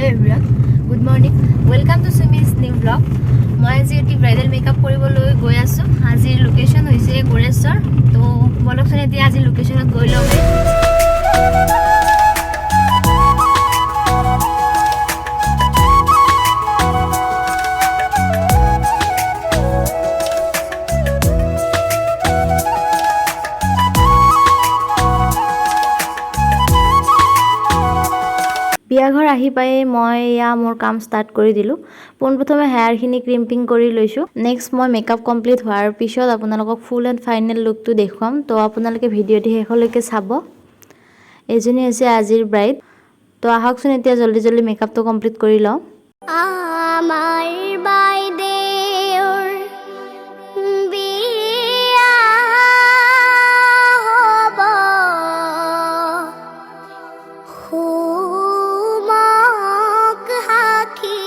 everyone, good morning. Welcome to Sumi's new vlog. মই আজি এটি ব্ৰাইডাল মেকআপ কৰিবলৈ গৈ আছো। আজিৰ লোকেশন হৈছে গোৰেশ্বৰ। তো বলকচোন এতিয়া আজি লোকেশনত গৈ লওঁ। বিয়া ঘৰ আহি পাই মই মোৰ কাম স্টাৰ্ট কৰি দিলো। পোনপ্ৰথমে হেয়াৰখিনি ক্ৰিম্পিং কৰি লৈছো। নেক্সট মই মেকআপ কমপ্লিট হোৱাৰ পিছত আপোনালোকক ফুল এণ্ড ফাইনেল লুকটো দেখুৱাম। তো আপোনালোকে ভিডিঅ'টি শেষলৈকে চাব। এইজনী হৈছে আজিৰ ব্ৰাইড। তো আহকচোন এতিয়া জলদি জলদি মেকআপটো কমপ্লিট কৰি লওঁ। আমাৰ বাইদেউৰ বিয়া হ'ব হুমক সাক্ষী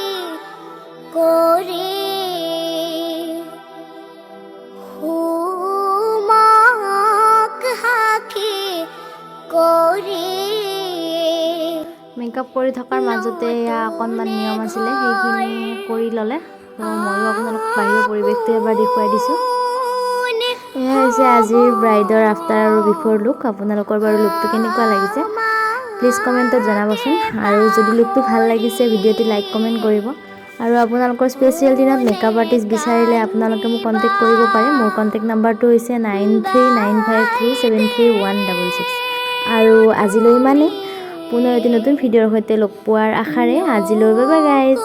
কৰি হুমক সাক্ষী কৰি মেকআপ কৰি থকাৰ মাজতে অকণমান নিয়ম আছিলে, সেইখিনি কৰি ল'লে। তো ময়ো আপোনালোকক বাহিৰৰ পৰিৱেশটো এবাৰ দেখুৱাই দিছোঁ। এয়া হৈছে আজিৰ ব্ৰাইডৰ আফটাৰ আৰু বিফৰ লুক। আপোনালোকৰ বাৰু লুকটো কেনেকুৱা লাগিছে প্লিজ কমেণ্টত জনাবচোন। আৰু যদি লুকটো ভাল লাগিছে ভিডিঅ'টি লাইক কমেণ্ট কৰিব। আৰু আপোনালোকৰ স্পেচিয়েল দিনত মেকআপ আৰ্টিষ্ট বিচাৰিলে আপোনালোকে মোক কণ্টেক্ট কৰিব পাৰে। মোৰ কণ্টেক্ট নাম্বাৰটো হৈছে 9395373166। আৰু আজিলৈ ইমানেই। পুনৰ এটি নতুন ভিডিঅ'ৰ সৈতে লগ পোৱাৰ আশাৰে আজিলৈ বাই বাই গাইজ।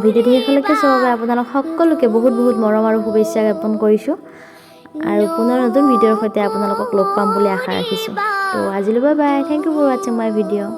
ভিডিঅ'টি শেষলৈকে চোৱাৰ বাবে আপোনালোক সকলোকে বহুত বহুত মৰম আৰু শুভেচ্ছা জ্ঞাপন কৰিছোঁ। আৰু পুনৰ নতুন ভিডিঅ'ৰ সৈতে আপোনালোকক লগ পাম বুলি আশা ৰাখিছোঁ। তো আজিলৈ bye bye. Thank you for ৱাচিং মাই ভিডিঅ'।